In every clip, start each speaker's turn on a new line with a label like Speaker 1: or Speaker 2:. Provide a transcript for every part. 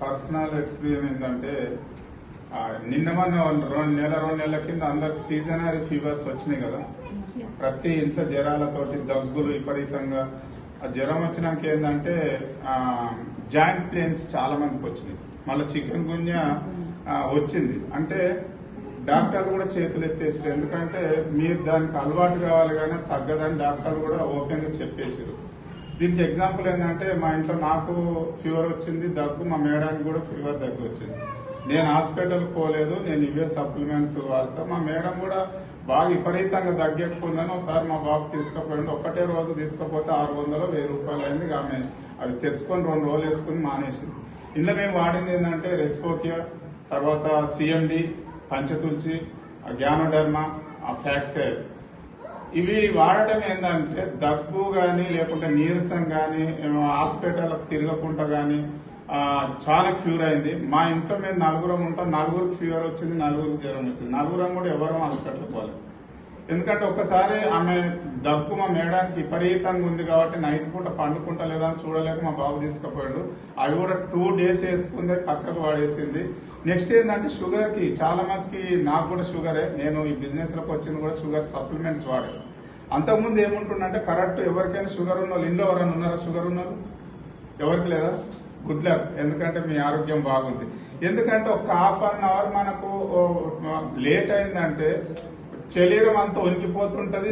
Speaker 1: Personal experience ఏంటంటే నిన్న మన 2 నెలల కింద అందరికి సీజనరీ ఫీవర్స్ వచ్చినాయి కదా. ప్రతి ఇంట్లో జ్వరాలతోటి దగ్గులు విపరీతంగా. ఆ జ్వరం వచ్చినాక ఏంటంటే జాయింట్ పెయిన్స్ చాలా మందికి వచ్చినాయి. మళ్ళీ చికెన్ గున్యా వచ్చింది. అంటే డాక్టర్లు కూడా చేతులు ఎత్తేసారు. ఎందుకంటే మీరు దానికి అలవాటు కావాలి కానీ తగ్గదని డాక్టర్లు కూడా ఓపెన్ గా చెప్పేసారు. దీనికి ఎగ్జాంపుల్ ఏంటంటే మా ఇంట్లో నాకు ఫీవర్ వచ్చింది, దగ్గు, మా మేడానికి కూడా ఫీవర్ దగ్గు వచ్చింది. నేను హాస్పిటల్ పోలేదు, నేను ఇవే సప్లిమెంట్స్ వాడతా. మా మేడం కూడా బాగా విపరీతంగా దగ్గెక్కుతుందని ఒకసారి మా బాబు తీసుకుపోయింది. ఒక్కటే రోజు తీసుకుపోతే 600 1000 రూపాయలు అయింది. ఆమె అవి తెచ్చుకొని 2 రోజులు వేసుకుని మానేసింది. ఇందులో మేము వాడింది ఏంటంటే రెస్పోకియా, తర్వాత సిఎండి, పంచతులసి, జ్ఞానోడర్మా, ఫ్యాక్సైల్. ఇవి వాడటం ఏంటంటే దగ్గు గాని లేకుంటే నీరసం గాని హాస్పిటల్ తిరగకుండా గాని చాలా క్యూర్ అయింది. మా ఇంట్లో మేము 4 ఉంటాం. 4 ఫీవర్ వచ్చింది, 4 జ్వరం వచ్చింది. 4 కూడా ఎవరు హాస్పిటల్ పోలేదు. ఎందుకంటే ఒక్కసారి ఆమె దగ్గు మా మేడానికి విపరీతంగా ఉంది కాబట్టి నైట్ పూట పండుకుంటా లేదా అని చూడలేక మా బాబు తీసుకుపోయాడు. అవి కూడా 2 డేస్ వేసుకుంది, పక్కకు వాడేసింది. నెక్స్ట్ ఏంటంటే షుగర్ కి చాలా మందికి, నాకు కూడా షుగరే, నేను ఈ బిజినెస్ లోకి వచ్చింది కూడా షుగర్ సప్లిమెంట్స్ వాడాను. అంతకుముందు ఏముంటుందంటే కరెక్ట్ ఎవరికైనా షుగర్ ఉన్న వాళ్ళు, ఇంట్లో ఎవరైనా ఉన్నారా షుగర్ ఉన్నారు? ఎవరికి లేదా? గుడ్ లక్, ఎందుకంటే మీ ఆరోగ్యం బాగుంది. ఎందుకంటే ఒక ½ అన్ అవర్ మనకు లేట్ అయిందంటే శరీరం అంతా వణికిపోతుంటది.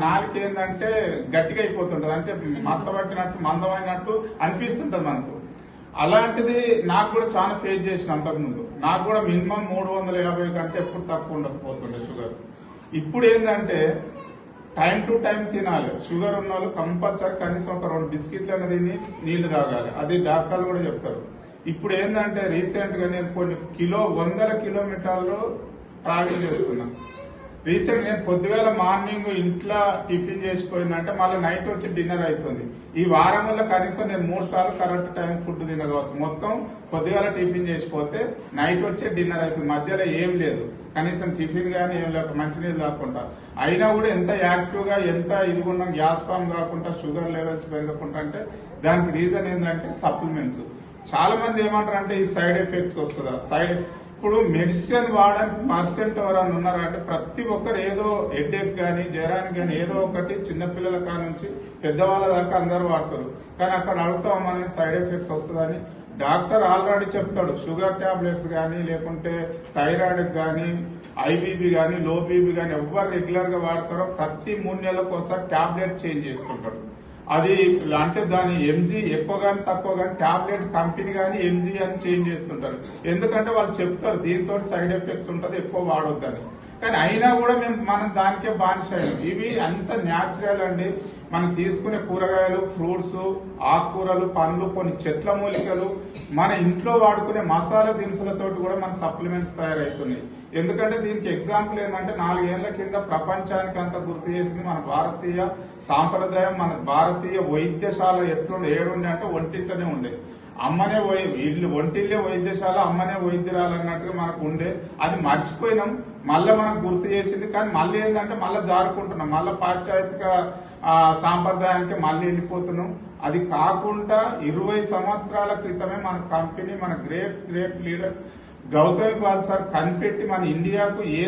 Speaker 1: నాలుక ఏంటంటే గట్టిగా అయిపోతుంటది, అంటే మత్తబట్టినట్టు మందమైనట్టు అనిపిస్తుంటది మనకు. అలాంటిది నాకు కూడా చాలా ఫేస్ చేసిన. అంతకుముందు నాకు కూడా మినిమం 350 కంటే ఎప్పుడు తక్కువ ఉండకపోతుండే షుగర్. ఇప్పుడు ఏంటంటే టైం టు టైం తినాలి. షుగర్ ఉన్న వాళ్ళు కంపల్సరీ కనీసం ఒక 2 బిస్కెట్లు అనేది తిని నీళ్లు తాగాలి. అది డాక్టర్లు కూడా చెప్తారు. ఇప్పుడు ఏంటంటే రీసెంట్ గా నేను కొన్ని 100 కిలోమీటర్లు ట్రావెల్ చేస్తున్నా. రీసెంట్ నేను పొద్దుగాల మార్నింగ్ ఇంట్లో టిఫిన్ చేసిపోయిందంటే మళ్ళీ నైట్ వచ్చి డిన్నర్ అవుతుంది. ఈ వారంలో కనీసం నేను 3 సార్లు కరెక్ట్ టైం ఫుడ్ తినగవచ్చు. మొత్తం పొద్దుగాల టిఫిన్ చేసిపోతే నైట్ వచ్చే డిన్నర్ అవుతుంది. మధ్యలో ఏం లేదు, కనీసం టిఫిన్ గానీ ఏం లేక మంచినీళ్ళు తాకుండా. అయినా కూడా ఎంత యాక్టివ్ గా ఎంత ఇదిగున్నా గ్యాస్ ఫామ్ కాకుండా షుగర్ లెవెల్స్ పెరగకుండా అంటే దానికి రీజన్ ఏంటంటే సప్లిమెంట్స్. చాలా మంది ఏమంటారు అంటే ఈ సైడ్ ఎఫెక్ట్స్ వస్తుందా? ఇప్పుడు మెడిసిన్ వాడడానికి పర్సెంట్ ఎవరైనా ఉన్నారంటే ప్రతి ఒక్కరు ఏదో హెడ్ఏక్ గానీ జ్వరానికి గానీ ఏదో ఒకటి, చిన్నపిల్లల కానుంచి పెద్దవాళ్ళ దాకా అందరూ వాడతారు. కానీ అక్కడ అడుగుతాం మనకి సైడ్ ఎఫెక్ట్స్ వస్తుందని. డాక్టర్ ఆల్రెడీ చెప్తాడు షుగర్ టాబ్లెట్స్ గానీ లేకుంటే థైరాయిడ్ గానీ ఐబీబీ గానీ లో బీబీ గానీ ఎవరు రెగ్యులర్ గా వాడతారో ప్రతి 3 నెలలకు ఒకసారి టాబ్లెట్ చేంజ్ చేసుకుంటారు. అది అంటే దాని ఎంజీ ఎక్కువ గానీ తక్కువ గానీ టాబ్లెట్ కంపెనీ గానీ ఎంజీ అని చేంజ్ చేస్తుంటారు. ఎందుకంటే వాళ్ళు చెప్తారు దీంతో సైడ్ ఎఫెక్ట్స్ ఉంటుంది, ఎక్కువ వాడొద్దని. కానీ అయినా కూడా మనం దానికే బానిసాయం. ఇవి అంత న్యాచురల్ అండి. మనం తీసుకునే కూరగాయలు, ఫ్రూట్స్, ఆకుకూరలు, పండ్లు, కొన్ని చెట్ల మూలికలు, మన ఇంట్లో వాడుకునే మసాలా దినుసులతోటి కూడా మన సప్లిమెంట్స్ తయారవుతున్నాయి. ఎందుకంటే దీనికి ఎగ్జాంపుల్ ఏంటంటే 4 ఏళ్ల కింద ప్రపంచానికి అంతా గుర్తు చేసింది మన భారతీయ సాంప్రదాయం. మన భారతీయ వైద్యశాల ఎట్లుండే, ఏడుండే అంటే ఒంటింట్లోనే ఉండే. అమ్మనే వీళ్ళు ఒంటిల్లే వైద్యశాల, అమ్మనే వైద్యురాలు అన్నట్టుగా మనకు ఉండే. అది మర్చిపోయినాం, మళ్ళీ మనకు గుర్తు చేసింది. కానీ మళ్ళీ ఏంటంటే మళ్ళీ జారుకుంటున్నాం, మళ్ళీ పాశ్చాత్యక సాంప్రదాయానికి మళ్ళీ వెళ్ళిపోతున్నాం. అది కాకుండా 20 సంవత్సరాల క్రితమే మన కంపెనీ, మన great leader Gautam Iqbal sir కనిపెట్టి మన ఇండియాకు ఏ